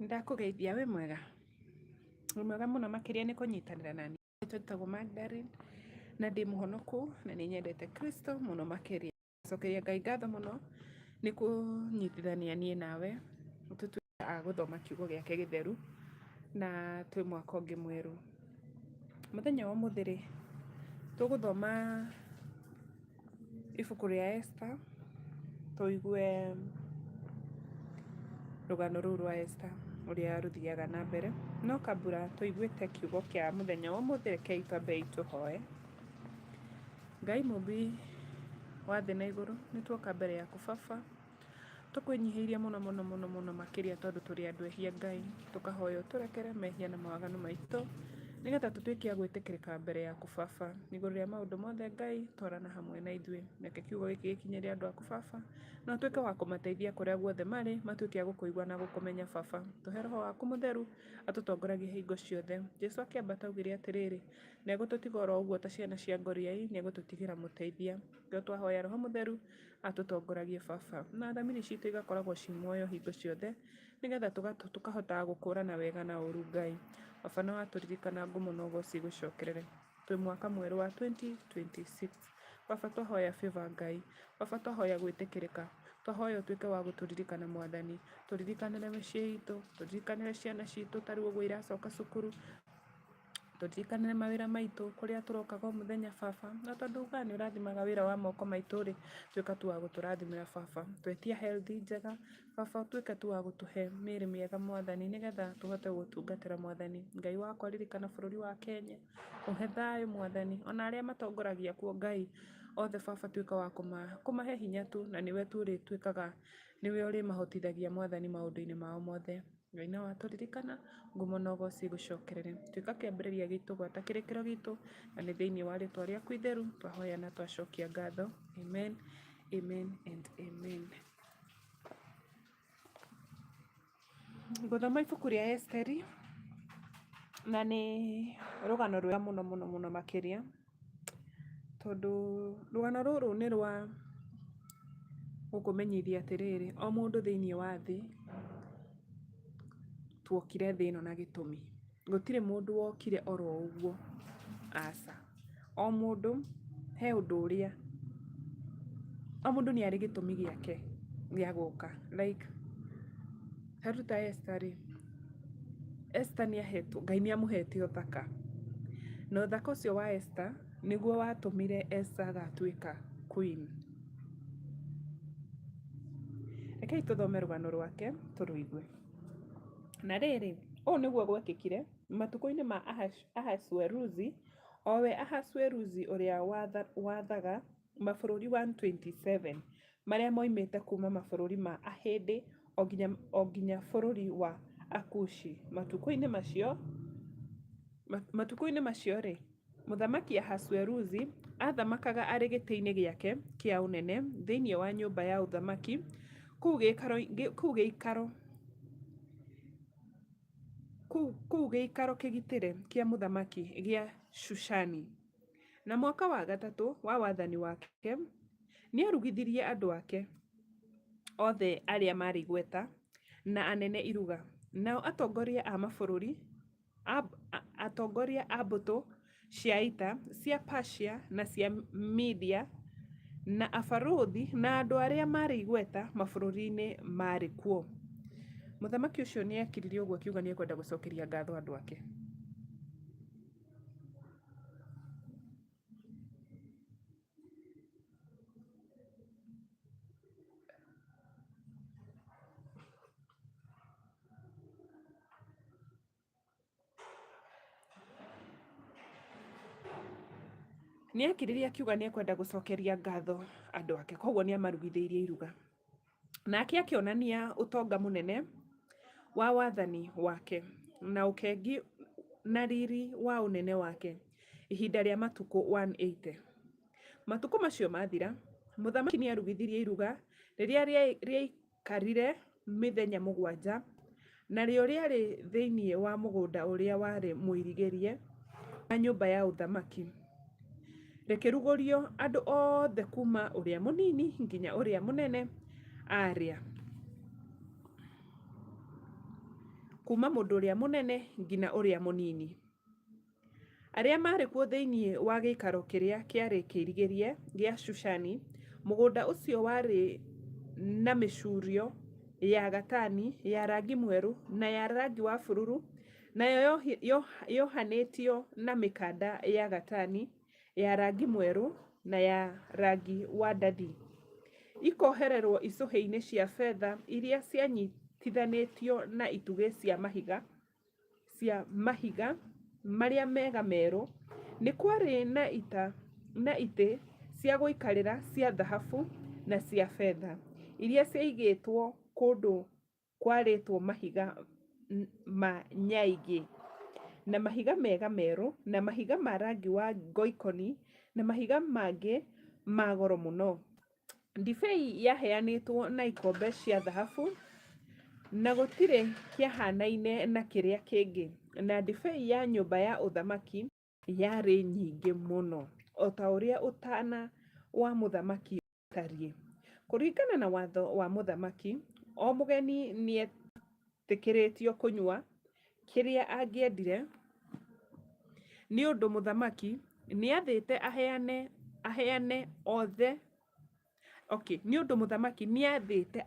Ndakugeithia wi mwega muno makiria ni kunyitanira nani twetagwo Magdalene na ndi muhonoku na ni nyendete Kristo muno makiria cokeria Ngai ngatho muno ni kunyitithania nie nawe tutuika a guthoma kiugo giake githeru na twi mwaka ungi mweru. Muthenya wa muthiri tuguthoma ibuku ria Esther, tuigue rugano ruu rwa Esther uria ruthiaga na mbere, no kabura tuiguite kiugo kia muthenya wa muthiri ke itwambe tuhoe. Ngai mumbi wa thi na iguru ni twoka mbere yaku Baba tukwinyihiria muno makiria tondu turi andu ehia Ngai, tukahoya uturekere mehia na mawaganu maitu nigetha tutuike a gwitikirika mbere yaku Baba iguru ria maundu mothe. Ngai twarana hamwe na ithue reke kiugo giki gikinyire andu aku Baba na tuike wa kumateithia kuria guothe mari matuike a gukuigua na gukumenya Baba. Tuhe roho waku mutheru atutongoragie hingo ciothe. Jesu akiambata augire atiriri na egututiga oro uguo ta ciana cia ngoriai, ni egututigira muteithia. Ndio twahoya roho mutheru atutongoragie Baba na thamiri citu igakoragwo ci muoyo hingo ciothe nigetha tukahota gukurana wega na uru. Ngai Baba no aturirikana ngumo no goci gucokerere twi mwaka mweru wa 2026. Baba twahoya favor Ngai, Baba twahoya gwitikirika, twahoya utuike wa guturirikana Mwathani, turirikanire micii itu, turirikanire ciana citu tariu uguo iracoka cukuru, turirikanire mawira maitu kuria turokaga muthenya Baba, na tondu Ngai ni urathimaga wira wa moko maitu ri tuika tu wa guturathimira Baba. Twetia health njega Baba, tuike tu wa gutuhe miri miega Mwathani nigetha tuhote gutungatira Mwathani. Ngai wakwa ririkana bururi wa Kenya, uhe thayu Mwathani, ona aria matongoragia kuo Ngai othe Baba tuika wa kumahe hinya tu, na niwe tu ri tuikaga niwe uri mahotithagia Mwathani maundu-ini mao mothe. Ngai no aturirikana ngumo no goci gucokerere tuika kiambiriria gitu gwata kirikiro gitu na ni thiini wa ritwa riaku itheru twahoya na twacokia ngatho. Amen, amen and amen. Guthoma ibuku ria Esteri na ni rugano rwega muno makiria tondu rugano ruru ni rwa gukumenyithia atiriri o mundu thiini wa thi twokire thi ino na gitumi. Gutire mundu wokire oro uguo, aca. O mundu he undu uria, o mundu ni ari gitumi giake gia guka. Like heruta Esther ri, Esther ni ahetwo, Ngai ni amuhete uthaka, na uthaka ucio wa Esther niguo watumire Esther agatuika queen. Rekei tuthome rugano rwake turuigue. Na riri uu niguo gwekikire matuko-ini ma Ahasuerusi, owe Ahasuerusi uria wathaga mabururi 127 maria moimite kuma mabururi ma Ahindi o nginya bururi wa Akushi. Matuko-ini macio ri muthamaki Ahasuerusi athamakaga ari giti-ini giake kia unene thiini wa nyumba ya uthamaki kuu giikaro kigitire kia muthamaki gia Shushani. Na mwaka wa gatatu wa wathani wake ni arugithirie andu ake othe aria mari igweta na anene iruga, nao atongoria a mabururi, atongoria a mbutu cia ita cia Persia na cia Media na abaruthi na andu aria mari igweta mabururi-ini mari kuo. Muthamaki ucio ni ekiririe uguo akiuga ni ekwenda gucokeria ngatho andu ake. Ni ekiririe akiuga ni ekwenda gucokeria ngatho andu ake, koguo ni amarugithiirie iruga. Nake akionania utonga munene wa wathani wake na ukengi na riri wa unene wake ihinda ria matuko 180. Matuko macio mathira, muthamaki ni arugithirie iruga riria riaikarire mithenya 7 na rio riari thiini wa mugunda uria wari muirigirie na nyumba ya uthamaki. Rikirugurio andu othe kuma uria munini nginya uria munene aria. kuma mũndũ ũrĩa mũnene nginya ũrĩa mũnini. Arĩa marĩ kuo thĩinĩ wa gĩikaro kĩrĩa kĩarĩ kĩirigĩrie gĩa Shushani, mũgũnda ũcio warĩ na mĩcurio ya gatani, ya rangi mwerũ na ya rangi wa bururu, nayo yohanĩtio na mĩkanda ya gatani, ya rangi mwerũ na ya rangi wa ndathi. Ikohererwo icũhĩ-inĩ cia betha iria cianyitithanĩtio na itugĩ cia mahiga marĩa mega merũ. Nĩ kwarĩ na itĩ cia gũikarĩra cia thahabu na cia betha, iria ciaigĩtwo kũndũ kwarĩtwo mahiga ma nyaigĩ, na mahiga mega merũ, na mahiga ma rangi wa ngoikoni, na mahiga mangĩ ma goro mũno. Ndibei yaheanĩtwo na ikombe cia thahabu, na gũtirĩ kĩahanaine na kĩrĩa kĩngĩ. Na ndibei ya nyũmba ya ũthamaki yarĩ nyingĩ mũno, o ta ũrĩa ũtana wa mũthamaki ũtariĩ. Kũringana na watho wa mũthamaki, o mũgeni nĩetĩkĩrĩtio kũnyua kĩrĩa angĩendire, nĩ ũndũ mũthamaki nĩathĩte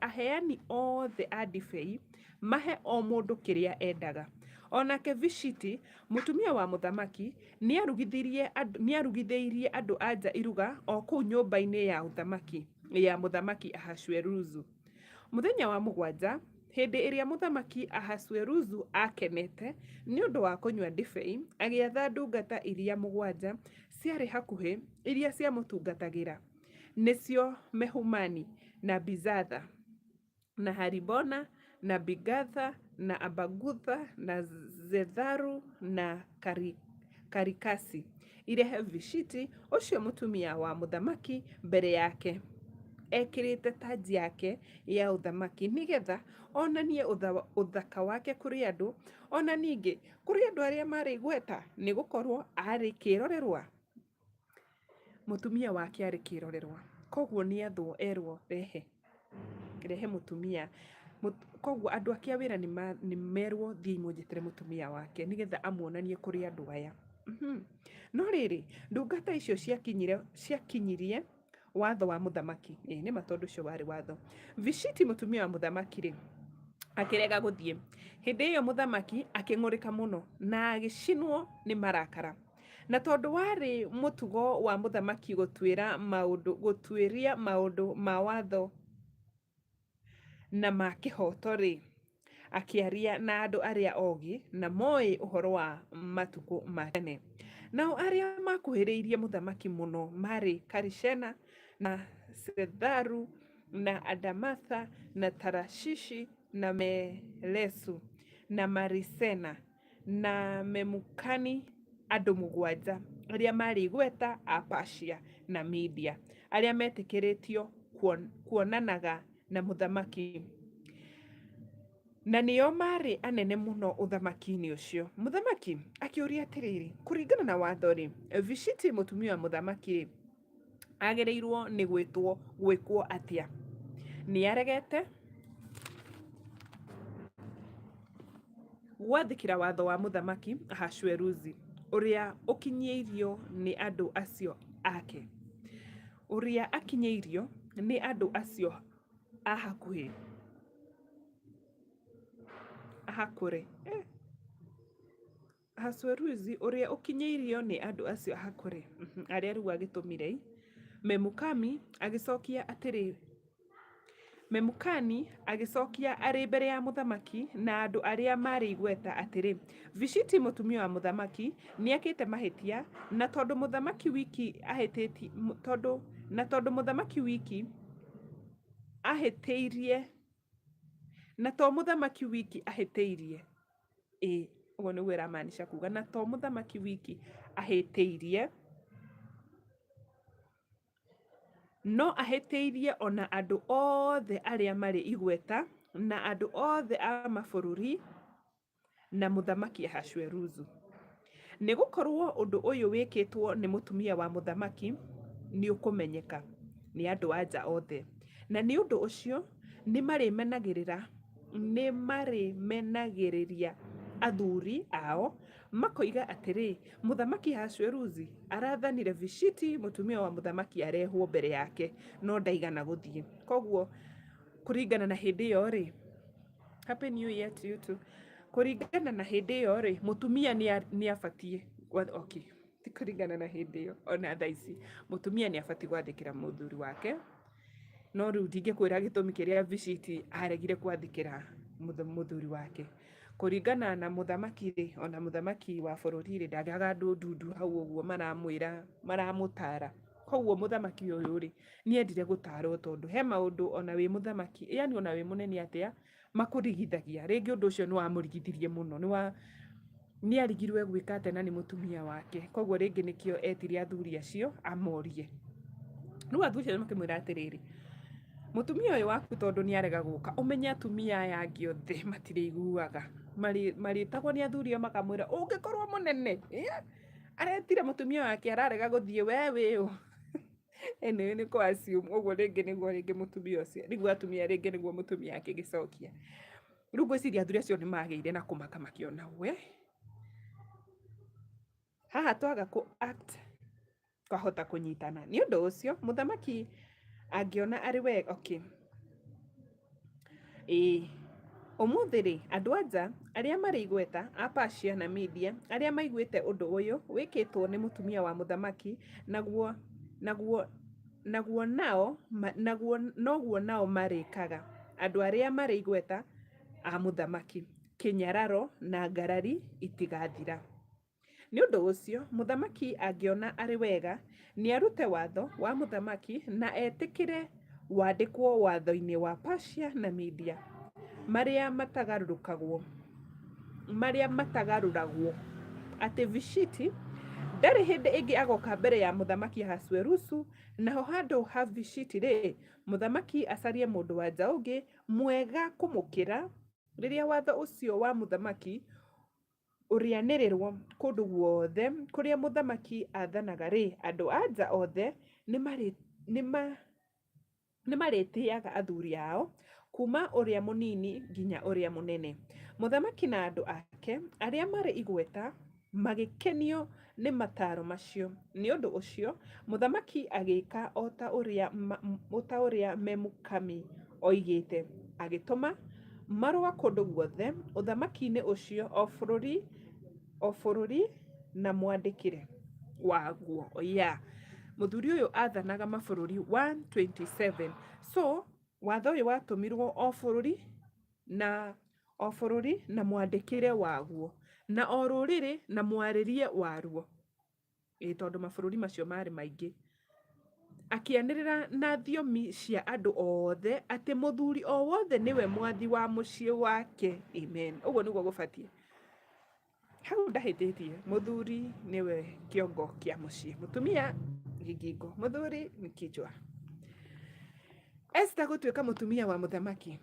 aheani othe a ndibei mahe o mũndũ kĩrĩa endaga. Onake Vashiti, mũtumia wa mũthamaki, nĩarugithĩirie andũ a nja iruga o kũu nyũmba-inĩ ya ũthamaki ya mũthamaki Ahasueruzu. Mũthenya wa mũgwanja, hĩndĩ ĩrĩa mũthamaki Ahasueruzu akenete nĩ ũndũ wa kũnyua ndibei, agĩatha ndungata iria mũgwanja ciarĩ hakuhĩ, iria ciamũtungatagĩra, nĩcio Mehumani na Bizatha na Haribona na Bigatha na Abagutha na Zetharu na Karikasi, irehe Vashiti ũcio mũtumia wa mũthamaki mbere yake, ekĩrĩte taji yake ya ũthamaki, nĩgetha onanie ũthaka wake kũrĩ andũ, ona ningĩ kũrĩ andũ arĩa marĩ igweta, nĩ gũkorwo arĩ kĩrorerwa. Mũtumia wake arĩ kĩrorerwa, koguo nĩathwo erwo rehe mũtumia. Koguo andũ ake a wĩra nĩmerwo thiĩi mũnjethere mũtumia wake, nĩgetha amuonanie kũrĩ andũ aya. No rĩrĩ, ndungata icio ciakinyirie watho wa mũthamaki, nĩma tondũ ũcio warĩ watho. Vashiti mũtumia wa mũthamaki rĩ, akĩrega gũthiĩ. Hĩndĩ ĩyo mũthamaki akĩng'ũrĩka mũno na agĩcinwo nĩ marakara. Na tondũ warĩ mũtugo wa mũthamaki gũtuĩria maũndũ ma watho na ma kĩhoto rĩ, akĩaria na andũ arĩa ogĩ na moĩ ũhoro wa matukũ ma tene. Nao arĩa makuhĩrĩirie mũthamaki mũno marĩ Karishena na Setharu na Adamatha na Tarashishi na Melesu na Marisena na Memukani, andũ mũgwanja arĩa marĩ igweta a Persia na Media, arĩa metĩkĩrĩtio kuonanaga na mũthamaki, na nĩo marĩ anene mũno ũthamaki-inĩ ũcio. Mũthamaki akĩũria atĩrĩrĩ, kũringana na watho rĩ, Vashiti mũtumia wa mũthamaki rĩ, agĩrĩirwo nĩ gwĩkwo atĩa? Nĩaregete gwathĩkĩra watho wa mũthamaki Ahasueruzu, ũrĩa ũkinyĩirio nĩ andũ acio ake, ũrĩa akinyĩirio nĩ andũ acio a hakuhĩ, Ahasueruzu ũrĩa ũkinyĩirio nĩ andũ acio a hakũrĩ, arĩa rĩu agĩtũmire. Memukani agĩcokia arĩ mbere ya mũthamaki na andũ arĩa marĩ igweta atĩrĩ, Vashiti mũtumia wa mũthamaki nĩekĩte mahĩtia, na tondũ mũthamaki wiki ahĩtĩirie, ũguo nĩguo ĩramaanisha kuga, na to mũthamaki wiki ahĩtĩirie, no ahĩtĩirie ona andũ othe arĩa marĩ igweta na andũ othe a mabũrũri na mũthamaki Ahasueruzu. Nĩ gũkorwo ũndũ ũyũ wĩkĩtwo nĩ mũtumia wa mũthamaki nĩ ũkũmenyeka nĩ andũ a nja othe, na nĩ ũndũ ũcio nĩ marĩmenagĩrĩra nĩ marĩ menagĩrĩria athuri ao makoiga atĩrĩ, mũthamaki Ahasuerusi arathanire Vashiti, mũtumia wa mũthamaki, arehwo mbere yake no ndaigana gũthiĩ. Koguo kũringana na hĩndĩ ĩyo rĩ, Happy New Year to you too. Kũringana na hĩndĩ ĩyo rĩ, mũtumia nĩ abatiĩ, okay, ti kũringana na hĩndĩ ĩyo, ona thaa ici mũtumia nĩ abatiĩ gwathĩkĩra mũthuri wake, no rĩu ndingĩkwĩra gĩtũmi kĩrĩa Vashiti aregire gwathĩkĩra mũthuri wake. Kũringana na mũthamaki rĩ, ona mũthamaki wa bũrũri rĩ, ndagĩaga andũ ndundu hau ũguo maramwĩra, maramũtara. Koguo mũthamaki ũyũ rĩ, nĩendire gũtarwo tondũ he maũndũ ona wĩ mũthamaki, yani ona wĩ mũnene atĩa, makũrigithagia. Rĩngĩ ũndũ ũcio nĩ wamũrigithirie mũno, nĩ arigirwe gwĩka atĩ na nĩ mũtumia wake. Koguo rĩngĩ nĩkĩo etire athuri acio amorie. Rĩu athuri acio makĩmwĩra atĩrĩrĩ, mũtumia ũyũ waku tondũ nĩ arega gũka, ũmenye atumia aya angĩ othe matirĩiguaga. Marĩtagwo nĩ athuri ao makamwĩra, ũngĩkorwo mũnene aretire mũtumia wake ararega gũthiĩ, we wĩ ũ? Anyway, nĩ kũ assume ũguo rĩngĩ nĩguo rĩngĩ mũtumia ũcio, nĩguo atumia rĩngĩ nĩguo mũtumia akĩgĩcokia. Rĩu ngwĩciria athuri acio nĩ magĩire na kũmaka makĩona, we haha twaga kũ act twahota kũnyitana. Nĩ ũndũ ũcio mũthamaki angĩona arĩ wega, okay, ũmũthĩ rĩ, andũ anja arĩa marĩ igweta a Persia na Media arĩa maiguĩte ũndũ ũyũ wĩkĩtwo nĩ mũtumia wa mũthamaki, noguo nao marĩkaga andũ arĩa marĩ igweta a mũthamaki, kĩnyararo na ngarari itigathira. Nĩ ũndũ ũcio mũthamaki angĩona arĩ wega nĩ arute watho wa mũthamaki na etĩkĩre wandĩkwo watho-inĩ wa Persia na Media marĩa matagarũragwo atĩ Vashiti ndarĩ hĩndĩ ĩngĩ agoka mbere ya mũthamaki Ahasuerusu, naho handũ ha Vashiti rĩ, mũthamaki acarie mũndũ wa nja ũngĩ mwega kũmũkĩra. Rĩrĩa watho ũcio wa mũthamaki ũrĩanĩrĩrwo kũndũ guothe kũrĩa mũthamaki athanaga rĩ, andũ anja othe nĩ marĩtĩaga athuri ao kuma ũrĩa mũnini nginya ũrĩa mũnene. Mũthamaki na andũ ake arĩa marĩ igweta magĩkenio nĩ mataro macio. Nĩ ũndũ ũcio mũthamaki agĩka o ta ũrĩa Memukami oigĩte, agĩtũma marũa kũndũ guothe ũthamaki-inĩ ũcio o bũrũri na mwandĩkĩre waguo. Mũthuri ũyũ athanaga mabũrũri 127. So watho ũyũ watũmirwo o bũrũri na mwandĩkĩre waguo, na o rũrĩrĩ na mwarĩrie waruo, tondũ mabũrũri macio marĩ maingĩ. Akĩanĩrĩra na thiomi cia andũ othe atĩ mũthuri o wothe nĩwe mwathi wa mũciĩ wake. Amen. Ũguo nĩguo gũbatiĩ. Hau ndahĩtĩtie, mũthuri nĩwe kĩongo kĩa mũciĩ, mũtumia ngingo, mũthuri nĩ kichwa. Esther gũtuĩka mũtumia wa mũthamaki.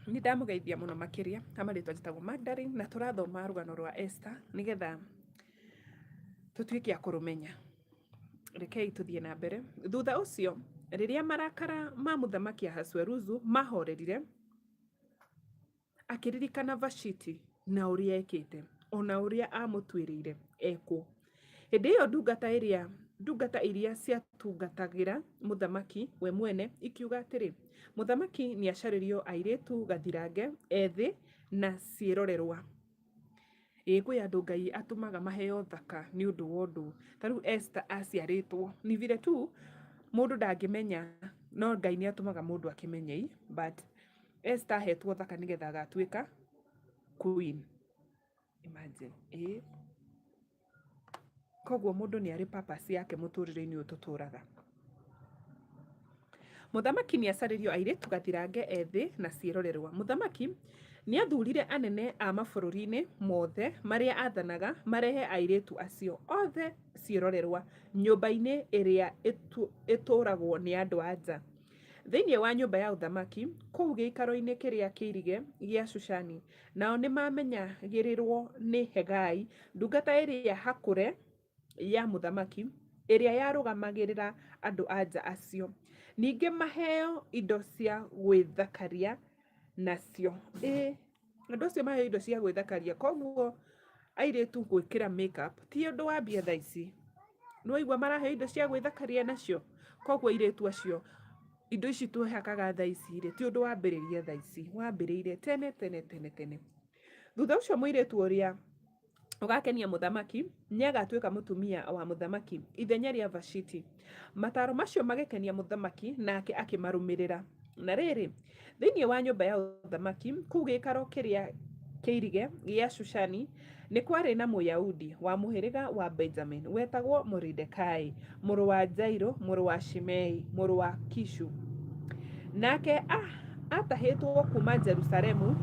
Nĩ ndamũgeithia mũno makĩria, amarĩtwa njĩtagwo Magdalene, na tũrathoma rũgano rwa Esther nĩgetha tũtuĩke a kũrũmenya. Rekei tũthiĩ na mbere. Thutha ũcio, rĩrĩa marakara ma mũthamaki Ahasuerusu mahorerire, akĩririkana Vashiti na ũrĩa ekĩte, ona ũrĩa amũtuĩrĩire ekwo. Hĩndĩ ĩyo ndungata iria ciatungatagĩra mũthamaki we mwene ikiuga atĩrĩ, mũthamaki nĩ acarĩrio airĩtu gathirange, ethĩ na ciĩrorerwa. Kwĩ andũ Ngai atũmaga maheo thaka nĩ ũndũ wa ũndũ. Ta rĩu Esther aciarĩtwo, ni vile tu mũndũ ndangĩmenya, no Ngai nĩ atũmaga mũndũ akĩmenye, but Esther ahetwo thaka nĩgetha agatuĩka queen. Imagine. Koguo mũndũ nĩ arĩ purpose yake mũtũrĩre-inĩ ũyũ tũtũraga. Mũthamaki nĩ acarĩrio airĩtu gathirange, ethĩ na ciĩrorerwa. Mũthamaki nĩ athurire anene a mabũrũri-inĩ mothe marĩa athanaga marehe airĩtu acio othe ciĩrorerwa nyũmba-inĩ ĩrĩa ĩtũragwo nĩ andũ anja. Thĩinĩ wa nyũmba ya ũthamaki, kũu gĩikaro-inĩ kĩrĩa kĩirige gĩa Shushani, nao nĩ mamenyagĩrĩrwo nĩ Hegai, ndungata ĩrĩa hakũre ya mũthamaki, ĩrĩa yarũgamagĩrĩra andũ anja acio. Ningĩ maheo indo cia gwĩthakaria nacio. Andũ acio maheo indo cia gwĩthakaria, koguo airĩtu gwĩkĩra makeup ti ũndũ wa mbia thaa ici. Nĩwaigua maraheo indo cia gwĩthakaria nacio, koguo airĩtu acio indo ici twĩhakaga thaa ici rĩ, ti ũndũ wambĩrĩirie thaa ici, wambĩrĩirie tene. Thutha ũcio mũirĩtu ũrĩa ũgakenia mũthamaki nĩagatuĩka mũtumia wa mũthamaki ithenya rĩa Vashiti. Mataro macio magĩkenia mũthamaki nake akĩmarũmĩrĩra. Na rĩrĩ, thĩinĩ wa nyũmba ya ũthamaki, kũu gĩikaro kĩrĩa kĩirige gĩa Shushani, nĩ kwarĩ na Mũyahudi wa mũhĩrĩga wa Benjamin wetagwo Moridekai, mũrũ wa Jairo, mũrũ wa Shimei, mũrũ wa Kishu. Nake atahĩtwo kuma Jerusalemu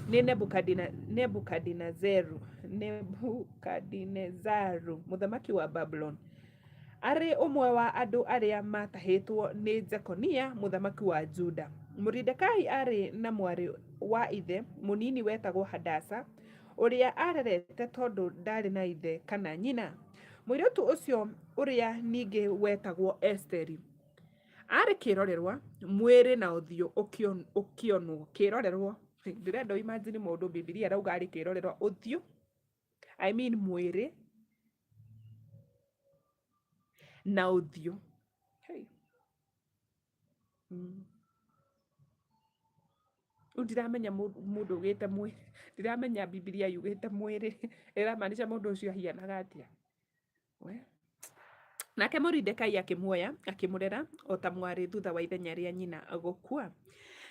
nĩ Nebukadinezaru, mũthamaki wa Babylon. Arĩ ũmwe wa andũ arĩa matahĩtwo nĩ Jekonia, mũthamaki wa Juda. Moridekai arĩ na mwarĩ wa ithe mũnini wetagwo Hadasa, ũrĩa arerete tondũ ndarĩ na ithe kana nyina. Mũirĩtu ũcio ũrĩa ningĩ wetagwo Esteri arĩ kĩrorerwa, mwĩrĩ na ũthiũ ũkĩonwo. Kĩrorerwa, ndĩrenda imagine mũndũ Bibilia arauga arĩ kĩrorerwa, ũthiũ mwĩrĩ na ũthiũ. Ndiramenya mũndũ ugĩte mwĩrĩ, ndiramenya Bibilia yugĩte mwĩrĩ ĩramaanisha mũndũ ũcio ahianaga atĩa. Nake Moridekai akĩmuoya akĩmũrera o ta mwarĩ thutha wa ithenya rĩa nyina gũkua.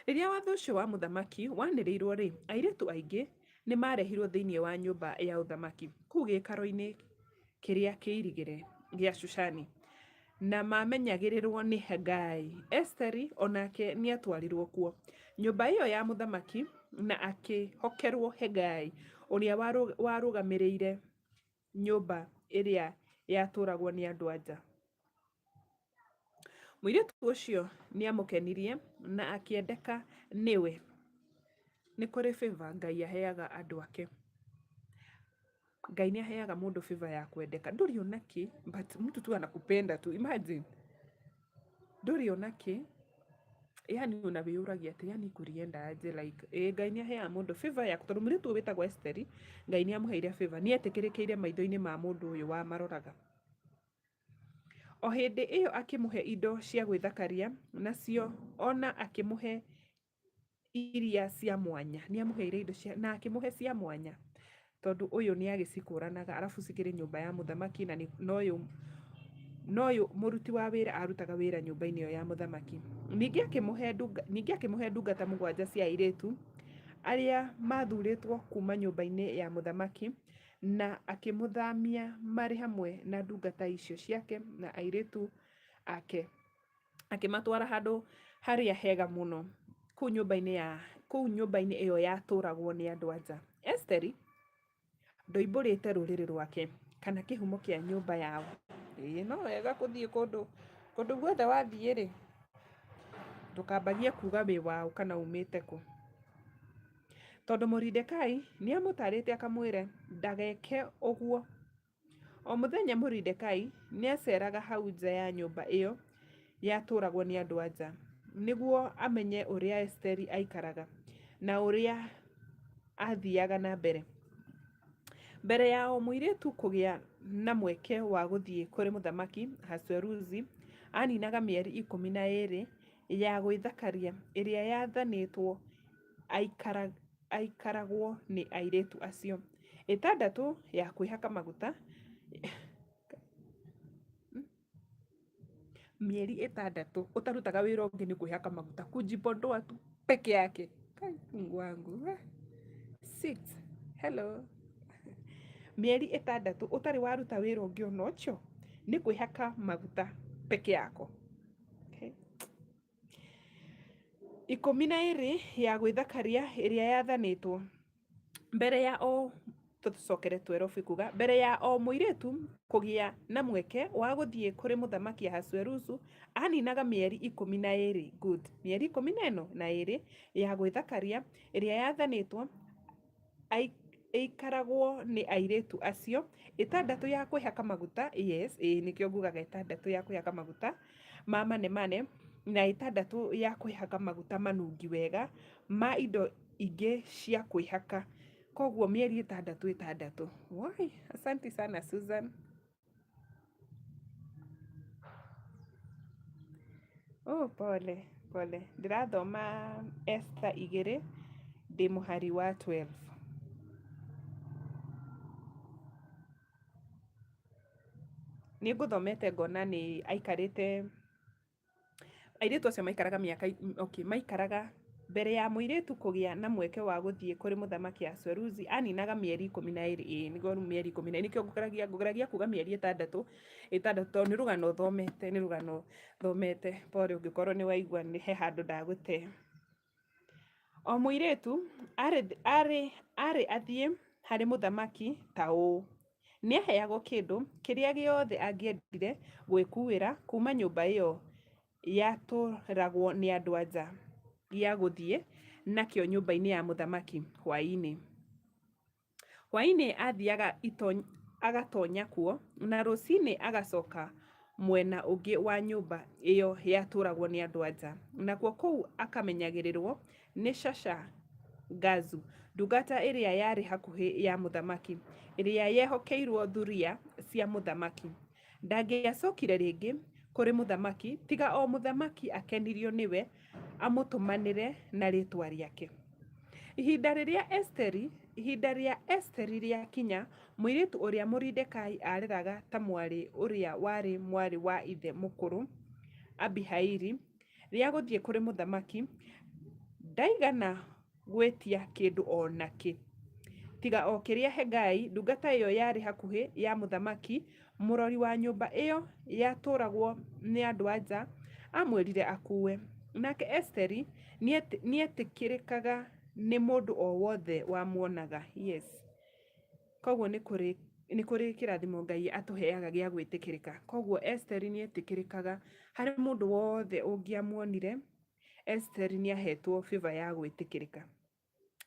Rĩrĩa watho ũcio wa mũthamaki wanĩrĩirwo rĩ, airĩtu aingĩ nĩ marehirwo thĩinĩ wa nyũmba ya ũthamaki kũu gĩikaro-inĩ kĩrĩa kĩirigĩre gĩa Shushani, na mamenyagĩrĩrwo nĩ Hegai. Esteri onake nĩ atwarirwo kuo nyũmba ĩyo ya mũthamaki na akĩhokerwo Hegai ũrĩa warũgamĩrĩire nyũmba ĩrĩa yatũragwo nĩ andũ anja. Mũirĩtu ũcio nĩ amũkenirie na akĩendeka nĩwe. Nĩ kũrĩ favor Ngai aheaga andũ ake. Ngai nĩ aheaga mũndũ favor ya kwendeka. Ndũrĩ ona kĩ, but mtu tu anakupenda tu. Imagine. Ndũrĩ ona kĩ, yani unawĩyũragia atĩ yani kurienda aje like. Ngai nĩ aheaga mũndũ favor ya tondũ mũirĩtu ũyũ wĩtagwo Esteri, Ngai nĩ amũheire favor. Nĩ etĩkĩrĩkĩire maitho-inĩ ma mũndũ ũyũ wa maroraga. O hĩndĩ ĩyo akĩmũhe indo cia gwĩthakaria nacio, ona akĩmũhe iria cia mwanya. Nĩ amũheire indo cia na akĩmũhe cia mwanya, tondũ ũyũ nĩ agĩcikũranaga, arabu cikĩrĩ nyũmba ya mũthamaki, na noyũ mũruti wa wĩra arutaga wĩra nyũmba-inĩ ĩyo ya mũthamaki. Ningĩ akĩmũhe ndungata mũgwanja cia airĩtu arĩa mathurĩtwo kuma nyũmba-inĩ ya mũthamaki, na akĩmũthamia marĩ hamwe na ndungata icio ciake na airĩtu ake, akĩmatwara handũ harĩa hega mũno kũu nyũmba-inĩ ĩyo yatũragwo nĩ andũ anja. Esteri ndoimbũrĩte rũrĩrĩ rwake kana kĩhumo kĩa nyũmba yao. No wega gũthiĩ kũndũ guothe wathiĩ rĩ, ndũkambagie kuga wĩ wao kana umĩte kũ. Tondũ Moridekai nĩ amũtarĩte akamwĩre ndageke ũguo. O mũthenya Moridekai nĩ aceraga hau nja ya nyũmba ĩyo yatũragwo nĩ andũ anja, nĩguo amenye ũrĩa Esteri aikaraga na ũrĩa athiaga na mbere. Mbere ya o mũirĩtu kũgĩa na mweke wa gũthiĩ kũrĩ mũthamaki, Ahasuerusi aninaga mĩeri 12 ya gwĩthakaria ĩrĩa yathanĩtwo aikaragwo nĩ airĩtu acio. 6 ya kwĩhaka maguta, mieri 6 utarutaga wĩra ũngĩ nĩ kwĩhaka maguta, kujipodoa tu peke yake. Mungu wangu. 6 hello. Mieri 6 utarĩ waruta wĩra ũngĩ ona ũcio, nĩ kwĩhaka maguta peke yako. 12 ya gwĩthakaria ĩrĩa yathanĩtwo mbere ya o tũcokere 12 kuga mbere ya o mũirĩtu kũgĩa na mweke wa gũthiĩ kũrĩ mũthamaki Ahasuerusu aninaga mĩeri 12. Good. Mĩeri 12 ya gwĩthakaria ĩrĩa yathanĩtwo aikaragwo nĩ airĩtu acio. 6 ya kwĩhaka maguta, yes, nĩkĩo ngugaga 6 ya kwĩhaka maguta ma manemane na ĩtandatũ ya kwĩhaka maguta manungi wega ma indo ingĩ cia kwĩhaka. Koguo mĩeri ĩtandatũ. Wai, asante sana Susan. Oh, pole. Ndĩrathoma Esther 2 ndĩ mũhari wa 12. Nĩ ngũthomete ngona nĩ aikarĩte airĩtu acio maikaraga maikaraga mbere ya mũirĩtu kũgĩa na mweke wa gũthiĩ kũrĩ mũthamaki Asuerusi aninaga mĩeri 12. Nĩguo mĩeri 12 nĩkĩo ngũgeragia kuga mĩeri ĩtandatũ tondũ nĩ rũgano thomete. Pore ũngĩkorwo nĩ waigua nĩ he handũ ndagũte. O mũirĩtu arĩ athiĩ harĩ mũthamaki ta ũũ: nĩ aheagwo kĩndũ kĩrĩa gĩothe angĩendire gwĩkuĩra kuma nyũmba ĩyo yatũragwo nĩ andũ a nja gĩa gũthiĩ nakĩo nyũmba-inĩ ya mũthamaki hwaĩ-inĩ. Hwaĩ-inĩ athiaga agatonya kuo na rũcinĩ agacoka mwena ũngĩ wa nyũmba ĩyo yatũragwo nĩ andũ a nja. Nakuo kũu akamenyagĩrĩrwo nĩ Shashagazu, ndungata ĩrĩa yarĩ hakuhĩ ya mũthamaki, ĩrĩa yehokeirwo thuria cia mũthamaki. Ndangĩacokire rĩngĩ kũrĩ mũthamaki tiga o mũthamaki akenirio nĩwe amũtũmanĩre na rĩtwa rĩake. Ihinda rĩa Esteri rĩakinya, mũirĩtu ũrĩa Moridekai areraga ta mwarĩ ũrĩa warĩ mwarĩ wa ithe mũkũrũ Abihaili rĩa gũthiĩ kũrĩ mũthamaki, ndaigana gwĩtia kĩndũ o nakĩ tiga o kĩrĩa Hegai, ndungata ĩyo yarĩ hakuhĩ ya mũthamaki, mũrori wa nyũmba ĩyo yatũragwo nĩ andũ a nja, amwĩrire akue. Nake Esteri nĩetĩkĩrĩkaga nĩ mũndũ o wothe wamuonaga. Yes. Koguo nĩ kũrĩ kĩrathimo Ngai atũheaga gĩa gwĩtĩkĩrĩka. Koguo Esteri nĩetĩkĩrĩkaga harĩ mũndũ wothe ũngĩamuonire. Esteri nĩahetwo favor ya gwĩtĩkĩrĩka.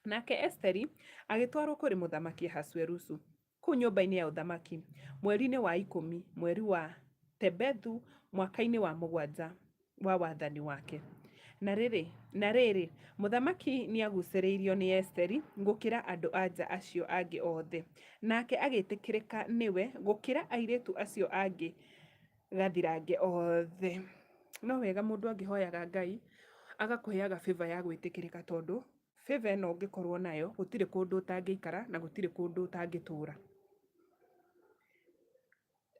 Nake Esteri agĩtwarwo kũrĩ mũthamaki Ahasuerusu kũu nyũmba-inĩ ya ũthamaki mweri-inĩ wa 10 mweri wa Tebethu mwaka-inĩ wa 7 wa wathani wake. Na rĩrĩ mũthamaki nĩagucĩrĩirio nĩ Esteri gũkĩra andũ a nja acio angĩ othe, nake agĩtĩkĩrĩka nĩwe gũkĩra airĩtu acio angĩ gathirange othe. No wega mũndũ angĩhoyaga Ngai agakũheaga favor ya gwĩtĩkĩrĩka, tondũ favor ĩno ũngĩkorwo nayo gũtirĩ kũndũ ũtangĩikara na gũtirĩ kũndũ ũtangĩtũra.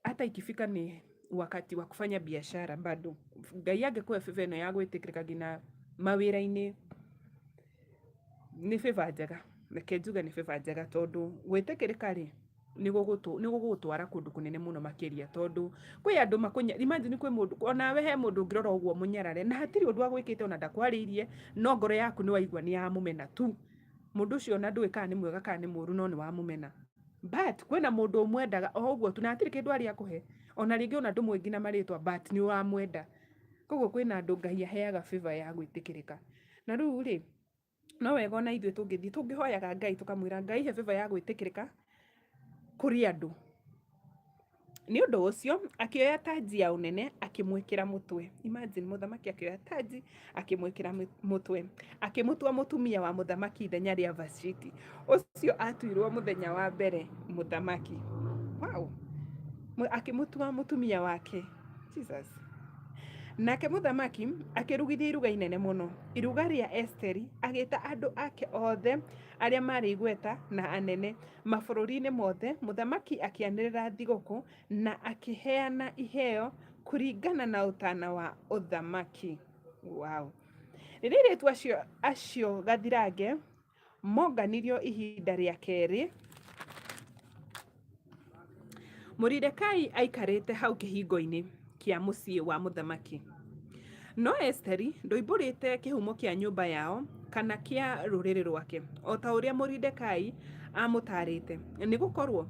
Hata ikifika ni wakati wa kufanya biashara bado Ngai angĩkũhe favor ĩno ya gwĩtĩkĩrĩka nginya mawĩra-inĩ, nĩ favor njega. Reke njuge nĩ favor njega, tondũ gwĩtĩkĩrĩka rĩ nĩ gũgũtwara kũndũ kũnene mũno makĩria, tondũ kwĩ andũ imagine kwĩ mũndũ onawe he mũndũ ũngĩrora ũguo mũnyarare na hatirĩ ũndũ agwĩkĩte ona ndakwarĩirie, no ngoro yaku nĩ waigua nĩ ya mũmena tu. Mũndũ ũcio ona ndũĩ kana nĩ mwega kana nĩ mũũru, no nĩ wa mũmena. But kwĩna mũndũ ũmwendaga o ũguo tu na hatirĩ kĩndũ arĩ akũhe, ona rĩngĩ ona ndũmwe nginya marĩtwa, but nĩ ũramwenda. Koguo kwĩna andũ Ngai aheaga favor ya gwĩtĩkĩrĩka. Na rĩu rĩ, no wega ona ithuĩ tũngĩhoyaga Ngai tũkamwĩra Ngai he favor ya gwĩtĩkĩrĩka kũrĩ andũ. Nĩ ũndũ ũcio akĩoya taji ya ũnene akĩmwĩkĩra mũtwe. Imagine mũthamaki akĩoya taji akĩmwĩkĩra mũtwe, akĩmũtua mũtumia wa mũthamaki ithenya rĩa Vashiti. Ũcio atuirwo mũthenya wa mbere mũthamaki. Wow. Akĩmũtua mũtumia wake. Jesus. Nake mũthamaki akĩrugithia iruga inene mũno, iruga rĩa Esteri, agĩta andũ ake othe arĩa marĩ igweta na anene mabũrũri-inĩ mothe. Mũthamaki akĩanĩrĩra thigũkũ na akĩheana iheo kũringana na ũtana wa ũthamaki. Wow. Rĩrĩa airĩtu acio gathirange monganirio ihinda rĩa kerĩ, Moridekai aikarĩte hau kĩhingo-inĩ kĩa mũciĩ wa mũthamaki. No Esteri ndoimbũrĩte kĩhumo kĩa nyũmba yao kana kĩa rũrĩrĩ rwake, o ta ũrĩa Moridekai amũtarĩte, nĩ gũkorwo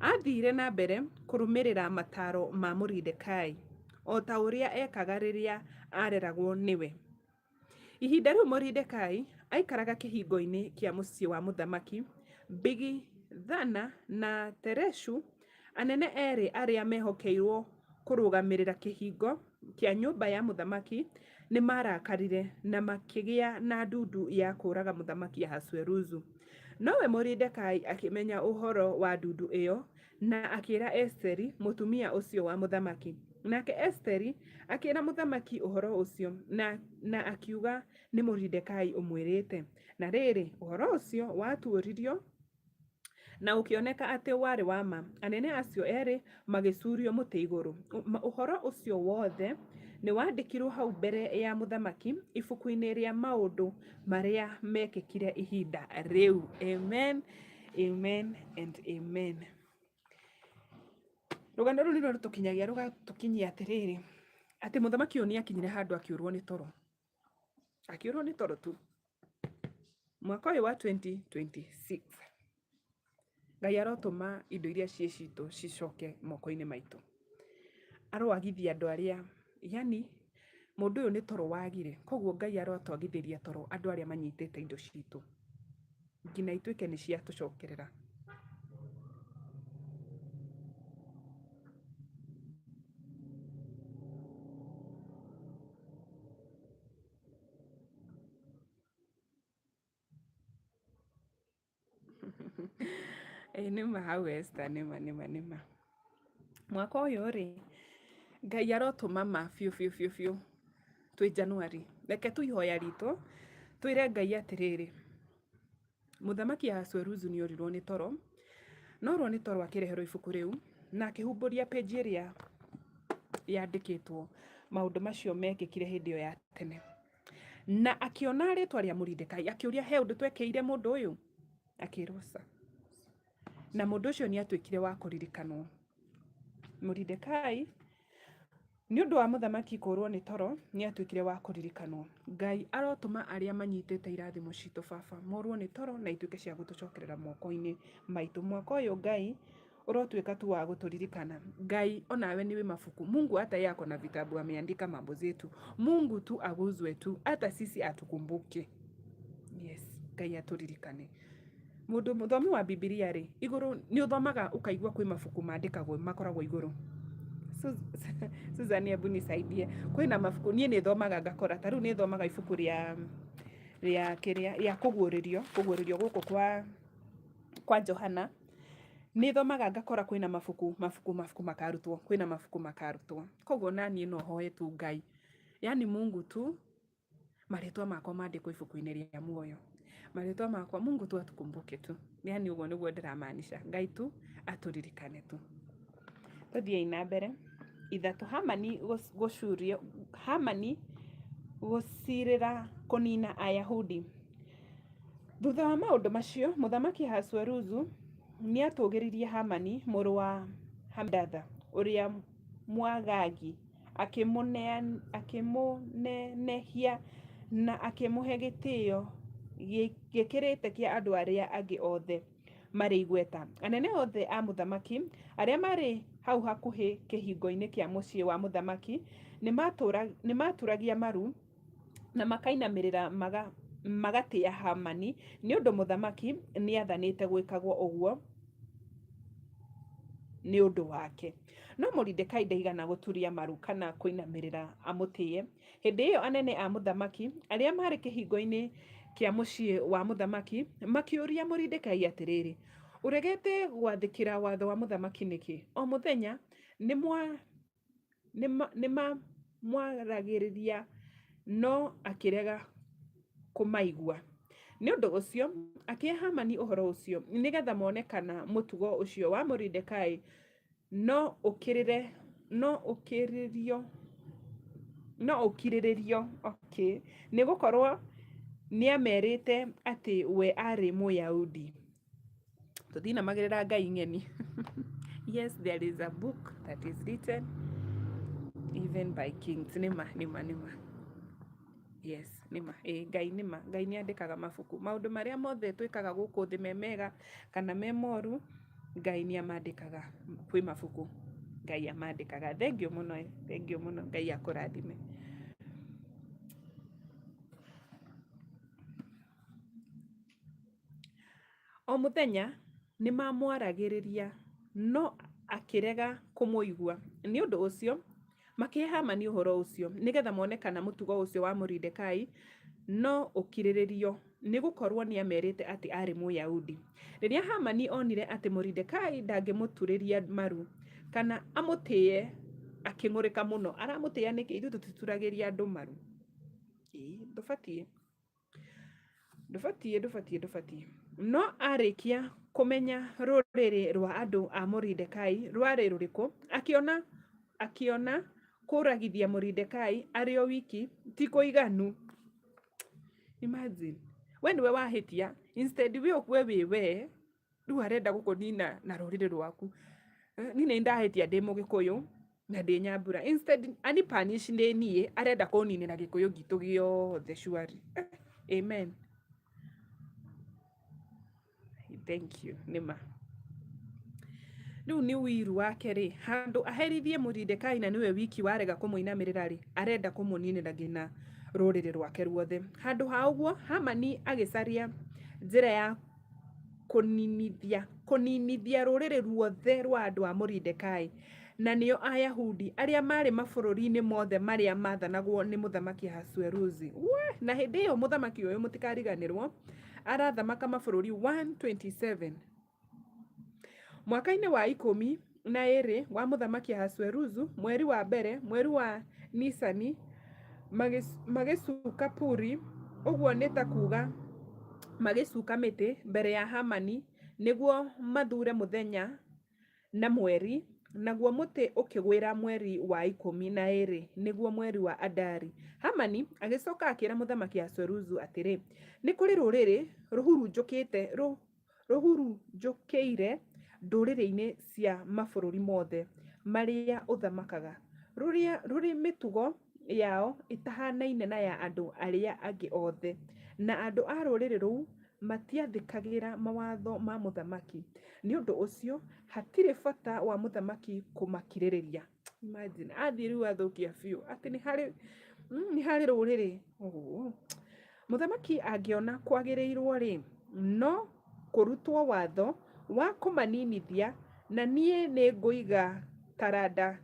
athire na mbere kũrũmĩrĩra mataro ma Moridekai, o ta ũrĩa ekaga rĩrĩa areragwo nĩwe. Ihinda rĩu Moridekai aikaraga kĩhingo-inĩ kĩa mũciĩ wa mũthamaki, Bigithana na Tereshu, anene erĩ arĩa mehokeirwo kũrũgamĩrĩra kĩhingo kĩa nyũmba ya mũthamaki, nĩ marakarire na makĩgĩa na ndundu ya kũraga mũthamaki Ahasuerusu. Nowe Moridekai akĩmenya ũhoro wa ndundu ĩyo na akĩra Esteri mũtumia ũcio wa mũthamaki. Nake Esteri akĩra mũthamaki ũhoro ũcio na akiuga nĩ Moridekai ũmwĩrĩte. Na rĩrĩ, ũhoro ũcio watuũririo na ũkĩoneka atĩ warĩ wa ma. Anene acio erĩ magĩcurio mũtĩ igũrũ. Ũhoro ũcio wothe nĩ wandĩkirwo hau mbere ya mũthamaki ibuku-inĩ rĩa maũndũ marĩa mekĩkire ihinda rĩu. Amen, amen and amen. Rũgano rũu nĩruo rũtũkinyagia rũgatũkinyia atĩrĩrĩ, atĩ mũthamaki ũyũ nĩ akinyire handũ akĩũrwo nĩ toro. Akĩũrwo nĩ toro tu. Mwaka ũyũ wa 2026 Ngai arotũma indo iria ciĩ citũ cicoke moko-inĩ maitũ. Arowagithia andũ arĩa, yani mũndũ ũyũ nĩ toro wagire, koguo Ngai arotwagithĩria toro andũ arĩa manyitĩte indo citũ, nginya ituĩke nĩ ciatũcokerera. Nĩma hau Esther, nĩma. Mwaka ũyũ rĩ, Ngai arotũma ma biũ twĩ Januari. Reke tũihoya ritũ twĩre Ngai atĩrĩrĩ, mũthamaki Ahasuerusu nĩ orirwo nĩ toro, no orwo nĩ toro akĩreherwo ibuku rĩu na akĩhumbũria page ĩrĩa yandĩkĩtwo maũndũ macio mekĩkire hĩndĩ ĩyo ya tene. Na akĩona rĩtwa rĩa Moridekai, akĩũria he ũndũ twekĩire mũndũ ũyũ? Akĩrwo ca. Na mũndũ ũcio nĩ atuĩkire wa kũririkanwo. Moridekai nĩ ũndũ wa mũthamaki kũrwo nĩ toro nĩ atuĩkire wa kũririkanwo. Ngai arotũma arĩa manyitĩte irathimo citũ baba morwo nĩ toro na ituĩke cia gũtũcokerera moko-inĩ maitũ. Mwaka ũyũ Ngai urotuĩka tu wa gũtũririkana. Ngai onawe niwe mabuku. Mungu hata yako na vitabu ameandika mambo zetu. Mungu tu aguzwe tu, hata sisi atukumbuke. Yes, Ngai atũririkane. Mũndũ mũthomi wa Biblia rĩ, igũrũ nĩ ũthomaga ũkaigua kwĩ mabuku mandĩkagwo makoragwo igũrũ. Susan ebu nisaidie. Kwĩna mabuku niĩ nĩ thomaga ngakora, ta rĩu nĩ thomaga ibuku rĩa kũguũrĩrio gũkũ kwa Johana. Nĩ thomaga ngakora kwĩna mabuku makarutwo, kwĩna mabuku makarutwo. Koguo naniĩ no hoe tu Ngai. Yani Mungu tu marĩtwa makwa mandĩkwo ibuku-inĩ rĩa muoyo. Marĩtwa makwa Mungu tu atukumbuke tu. Yani ũguo nĩguo ndĩramaanisha. Ngai tu atũririkane tu. Tũthiĩ na mbere. Ithatũ, Hamani gũcirĩra kũnina Ayahudi. Thutha wa maũndũ macio, mũthamaki Ahasuerusu nĩ atũgĩririe Hamani mũrũ wa Hamdatha ũrĩa Mwagagi, akĩmũnenehia na akĩmũhe gĩtĩo gĩkĩrĩte kĩa andũ arĩa angĩ othe marĩ igweta. Anene othe a mũthamaki arĩa marĩ hau hakuhĩ kĩhingo-inĩ kĩa mũciĩ wa mũthamaki nĩ maturagia maru na makainamĩrĩra magatĩa Hamani nĩ ũndũ mũthamaki nĩ athanĩte gwĩkagwo ũguo nĩ ũndũ wake. No Moridekai ndaigana gũturia maru kana kũinamĩrĩra amũtĩye. Hĩndĩ ĩyo anene a mũthamaki arĩa marĩ kĩhingo-inĩ kĩa mũciĩ wa mũthamaki makĩũria Moridekai atĩrĩrĩ, ũregete gwathĩkĩra watho wa mũthamaki nĩkĩ? O mũthenya nĩ mamwaragĩrĩria no akĩrega kũmaigua. Nĩ ũndũ ũcio akĩhe Hamani ũhoro ũcio nĩgetha mone kana mũtugo ũcio wa Moridekai no ũkirĩrĩrio. Okay, nĩ gũkorwo nĩ amerite atĩ we arĩ Mũyahudi. Tũthinamagĩrĩra Ngai ng'eni. Yes, there is a book that is written even by kings. Nĩma. Yes, nĩma. Ngai nĩma. Ngai nĩ andĩkaga mabuku. Maũndũ marĩa mothe twĩkaga gũkũ thĩ me mega kana me moru, Ngai nĩ amandĩkaga kwĩ mabuku. Ngai amandĩkaga. Thengiũ mũno. Ngai akũrathime. O mũthenya nĩ mamwaragĩrĩria no akĩrega kũmũigua. Nĩ ũndũ ũcio makihe Hamani uhoro ucio nigetha monekana mutugo ucio wa Mordekai no ukiriririo ni gukorwo ni amerite ati ari Muyahudi. Riria Hamani onire ati Mordekai ndangimuturiria maru kana amutie aking'urika muno, aramutia niki ithu tutituragiria andu maru. Ndufatie no arikia kumenya ruriri rwa andu a Mordekai rwari ruriku, akiona kuragithia Mordekai ari o wiki ti kuiganu. Imagine we niwe wahitia, instead we okwe we riu arenda gukunina na ruriri rwaku. Nini ndahitia ndi Mugikuyu na ndi Nyambura, instead ani punish ni nie arenda kuninira Gikuyu gitu giothe shwari. Amen. Thank you. Nima. Riu ni wiru wake ri, handu aherithie Mordekai na niwe wiki warega kumuinamirira ri, arenda kumuninira gina ruriri rwake ruothe. Handu ha uguo Hamani agicaria njira ya kuninithia ruriri ruothe rwa andu a Mordekai, na nio Ayahudi aria mari mabururi-ini mothe maria mathanagwo ni Muthamaki Ahasuerusi. Na hindi iyo muthamaki uyu mutikariganirwo arathamaka mabururi 127. Mwaka-ini wa 12 wa Muthamaki Ahasuerusu, mweri wa mbere, mweri wa Nisani, magicuka puri, uguo ni ta kuga magicuka miti mbere ya Hamani niguo mathure muthenya na mweri, naguo muti ukigwira mweri wa 12 niguo mweri wa Adari. Hamani agicoka akira Muthamaki Ahasuerusu atiri, ni kuri ruriri ruhurunjukiire nduriri-ini cia mabururi mothe maria uthamakaga, ruri mitugo yao itahanaine na ya andu aria angi othe, na andu a ruriri ruu matiathikagira mawatho ma muthamaki. Ni undu ucio hatire bata wa muthamaki kumakiririria. Imagine athii riu athukia biu ati ni hari ruriri. Muthamaki angiona kwagirirwo ri no kurutwo watho wa kumaninithia, na nie ni nguiga taranda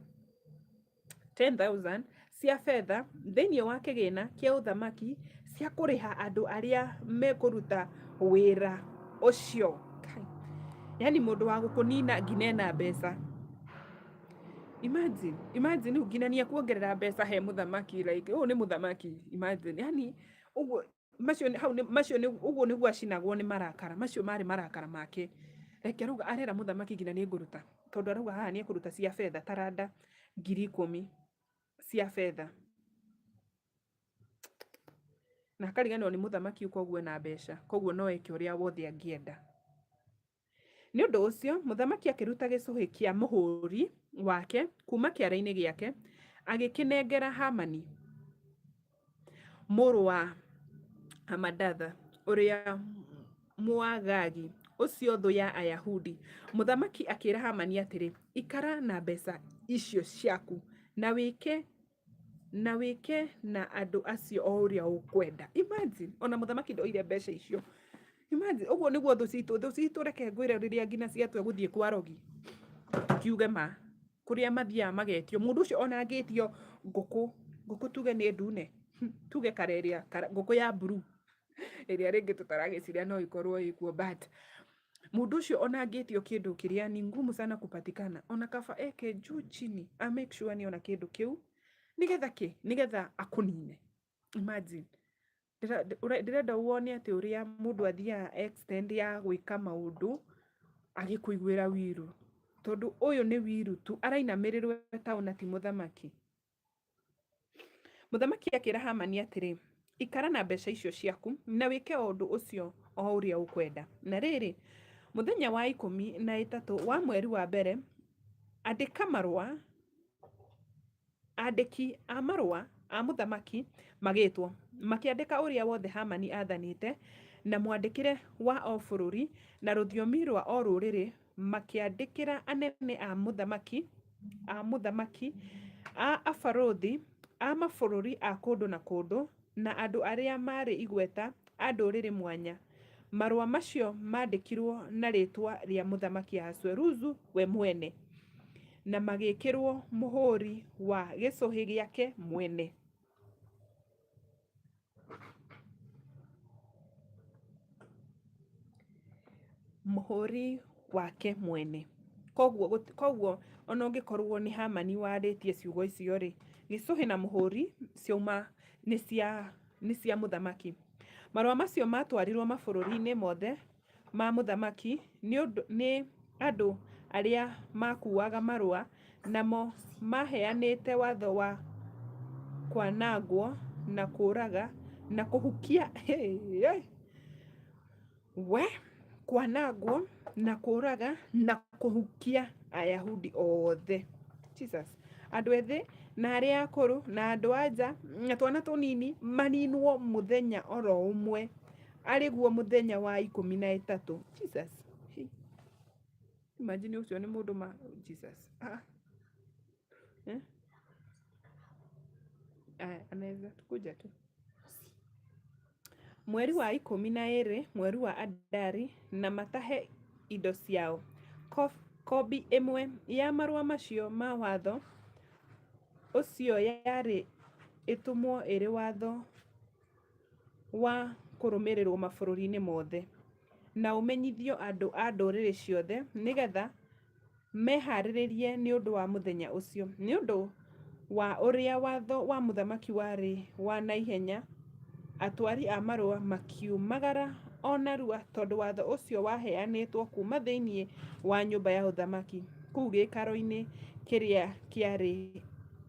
10,000 cia fedha thiini wa kigina kia uthamaki cia kuriha andu aria mekuruta wira ucio. Yani mundu wa gukunina nginena mbeca. Imagine nginania kuongerera mbeca he muthamaki, like ni muthamaki. Imagine yani uguo uguo niguo acinagwo ni marakara macio mari marakara make. Reke aruga arera muthamaki nginania nguruta, tondu aruga haha ni kuruta cia fedha taranda 10,000 cia fedha, na akariganirwo ni muthamaki koguo na mbeca, koguo no eke uria wothe angienda. Ni undu ucio muthamaki akiruta gicuhi kia muhuri wake kuma kiara-ini giake, agikinengera Hamani muru wa Hamadatha uria Muagagi ucio thu ya Ayahudi. Muthamaki akira Hamani atiri, ikara na mbeca icio ciaku na wike na andu acio o uria ukwenda. Imagine ona muthamaki ndoire mbeca icio. Imagine uguo niguo thu citu reke ngwire riria ngina ciatwe guthie kwa rogi kiuge ma kuria mathia magetio. Mundu ucio ona angitio nguku tuge ni ndune tuge kareria nguku ya blue iria ringi tutaragiciria no ikorwo ikuo, but mundu ucio ona angitio kindu kiria ni ngumu sana kupatikana, ona kaba eke juu chini a make sure ni ona kindu kiu nigetha akunine. Imagine ndirenda uone ati uria mundu athia extend ya gwika maundu agikuiguira wiru, tondu uyu ni wiru tu arainamirirwe tauna ti muthamaki. Muthamaki akira Hamani atiri, ikara na mbeca icio ciaku na wike undu ucio o uria ukwenda. Na riri muthenya wa 13 wa mweri wa mbere, andiki a marua a muthamaki magitwo makiandika uria wothe Hamani athanite, na mwandikire wa o bururi na ruthiomi rwa o ruriri makiandikira anene a muthamaki a abarothi a mabururi a kundu na andu aria mari igweta a nduriri mwanya. Marua macio mandikirwo na ritwa ria Muthamaki Ahasuerusu we mwene. na magĩkĩrwo mũhũri wa gĩcũhĩ gĩake mwene. Mũhũri wake mwene. Koguo ona ũngĩkorwo nĩ Hamani warĩtie ciugo icio rĩ, gĩcũhĩ na mũhũri ciauma nĩ cia mũthamaki. Marũa macio matwarirwo mabũrũri-inĩ mothe ma mũthamaki nĩ andũ arĩa makuaga marũa, namo maheanĩte watho wa kwanangwo na kũraga na kũhukia kwanangwo na kũraga na kũhukia Ayahudi othe. Jesus. Andũ ethĩ na arĩa akũrũ na andũ anja na twana tũnini maninwo mũthenya oro ũmwe, arĩguo mũthenya wa 13. Jesus. Imagine ũcio nĩ mũndũ Jesus. Anaweza kuja tu. Mweri wa 12 mweri wa Adari na matahe indo ciao. Kobi ĩmwe ya marũa macio ma watho ũcio yarĩ ĩtũmwo ĩrĩ watho wa kũrũmĩrĩrwo mabũrũri-inĩ mothe, na ũmenyithio andũ a ndũrĩrĩ ciothe nĩgetha meharĩrĩrie nĩ ũndũ wa mũthenya ũcio. Nĩ ũndũ wa ũrĩa watho wa mũthamaki warĩ wa naihenya, atwari a marũa makiumagara o narua, tondũ watho ũcio waheanĩtwo kuma thĩinĩ wa nyũmba ya ũthamaki kũu gĩikaro-inĩ kĩrĩa kĩarĩ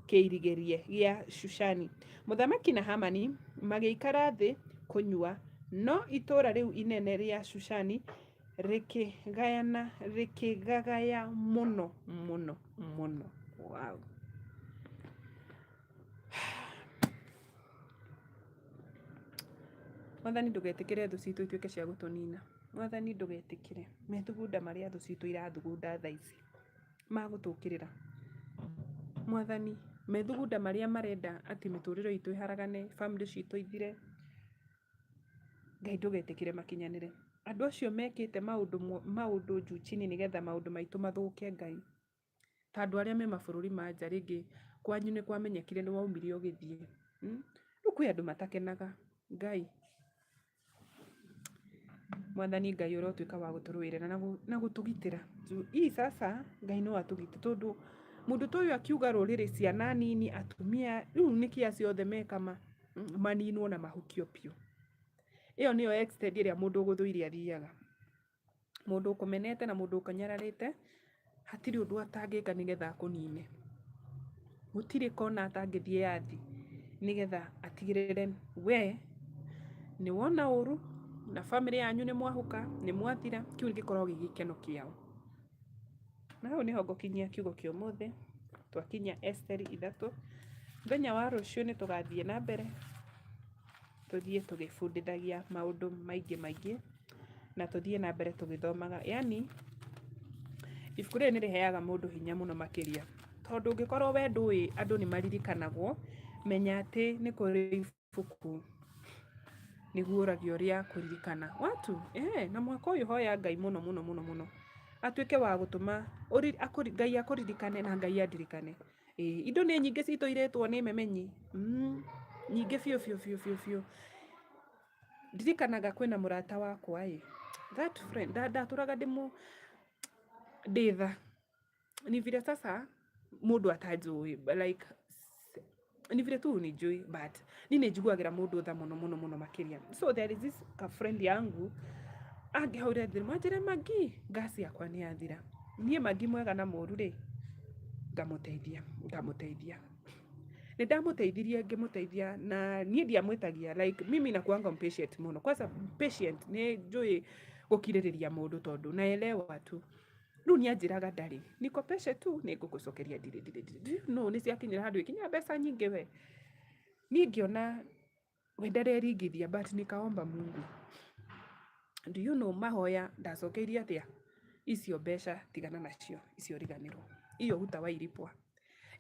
kĩirigĩrie gĩa Shushani. Mũthamaki na Hamani magĩikara thĩ kũnyua, no itũũra rĩu inene rĩa Shushani rĩkĩgagaya mũno mũno mũno. Wow. Mwathani ndũgetĩkĩre thũ citũ ituĩke cia gũtũnina. Mwathani ndũgetĩkĩre methugunda marĩa thũ citũ irathugunda thaa ici magũtũkĩrĩra. Mwathani methugunda marĩa marenda atĩ mĩtũrĩre itũ iharagane, family citũ ithire, Ngai ndũgetĩkĩre makinyanĩre. Andũ acio mekĩte maũndũ juu chini nĩgetha maũndũ maitũ mathũke Ngai. Ta andũ arĩa me mabũrũri ma nja, rĩngĩ kwanyu nĩ kwamenyekire nĩ waumire ũgĩthiĩ. Rĩu kwĩ andũ matakenaga. Ngai, Mwathani Ngai ũrotuĩka wa gũtũrũĩrĩra na gũtũgitĩra. Ii sasa Ngai no atũgite, tondũ mũndũ ta ũyũ akiuga rũrĩrĩ, ciana nini, atumia, rĩu nĩkĩ acio othe mekama maninwo na mahukio piũ. Ĩyo nĩyo extent ĩrĩa mũndũ ũgũthũire athiaga. Mũndũ ũkũmenete na mũndũ ũkanyararĩte, hatirĩ ũndũ atangĩka nĩgetha akũnine. Gũtirĩ kona atangĩthiĩ yathi nĩgetha atigĩrĩre we nĩ wona ũru na family yanyu nĩ mwahuka, nĩ mwathira. Kĩu gĩkoragwo gĩ gĩkeno kĩao. Na hau nĩho ngũkinyia kiugo kĩa ũmũthĩ. Twakinya Esteri 3. Mũthenya wa rũciũ nĩ tũgathiĩ na mbere, tũthiĩ tũgĩbundithagia maũndũ maingĩ maingĩ, na tũthiĩ na mbere tũgĩthomaga. Yani ibuku rĩrĩ nĩ rĩheaga mũndũ hinya mũno makĩria, tondũ ũngĩkorwo we ndũĩ andũ nĩ maririkanagwo, menya atĩ nĩ kũrĩ ibuku nĩguo ũragio ũrĩa kũririkana watu. Na mwaka ũyũ hoya Ngai mũno mũno mũno mũno atuĩke wa gũtũma Ngai akũririkane na Ngai andirikane. Indo nĩ nyingĩ citũirĩtwo nĩ memenyi, nyingĩ biũ biũ biũ biũ biũ. Ndirikanaga kwĩna mũrata wakwa that friend ndatũraga ndĩtha ni vile sasa mũndũ atanjũĩ, like ni vile tu nijui, but ni nĩnjiguagĩra mũndũ tha mũno mũno mũno makĩria. So there is this friend yangu angĩhaurĩra thimũ anjĩre, Magi, gas yakwa nĩ yathira. Niĩ Magi mwega na mũru rĩ, ngamũteithia. Nĩ ndamũteithirie, ngĩmũteithia, na niĩ ndiamwĩtagia, like mimi nakuanga patient mũno. Kwanza patient nĩ njũĩ gũkirĩrĩria mũndũ, tondũ naelewa tu. Rĩu nĩ anjĩraga ndarĩ, niko patient tu, nĩ ngũgũcokeria ndirĩ. No nĩ ciakinyĩra handũ ikinya mbeca nyingĩ we. Niĩ ngĩona we ndareringithia, but nikaomba Mungu. Do you know mahoya ndacokeirie atĩa? Icio mbeca tigana nacio, icio riganĩrwo. Iyo hutawailipwa.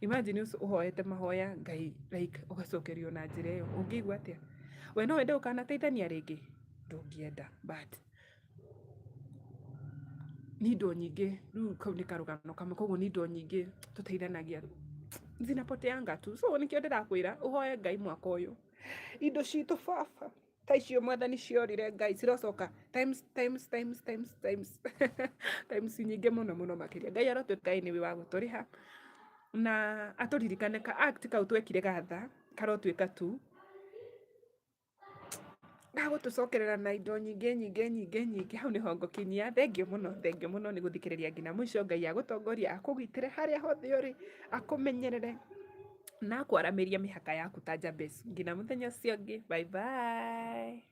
Imagine uhoete mahoya Ngai, like ugacokerio na njĩra ĩyo. Ũngĩigua atĩa? We no wende ũkanateithania rĩngĩ? Ndũngĩenda, but ni indo nyingĩ rĩu kau nĩ karũgano kamwe koguo ni indo nyingĩ tũteithanagia zinapoteanga tu so nikĩo ndĩrakwĩra ũhoe Ngai mwaka ũyũ indo citũ baba ta icio mwathani ciorire Ngai cirocoka times nyingĩ mũno makĩria Ngai arotwĩka Ngai nĩwe wa gũtũrĩha na atũririkane ka act kau twekire gatha karotwĩka tu gagũtũcokerera na indo nyingĩ hau nĩho ngũkinyia thengiũ mũno nĩ gũthikĩrĩria nginya mũico Ngai agũtongoria akũgitĩre harĩa hothe ũrĩ akũmenyerere na kwaramĩria mĩhaka yaku ta Jabez nginya mũthenya ũcio ũngĩ bye bye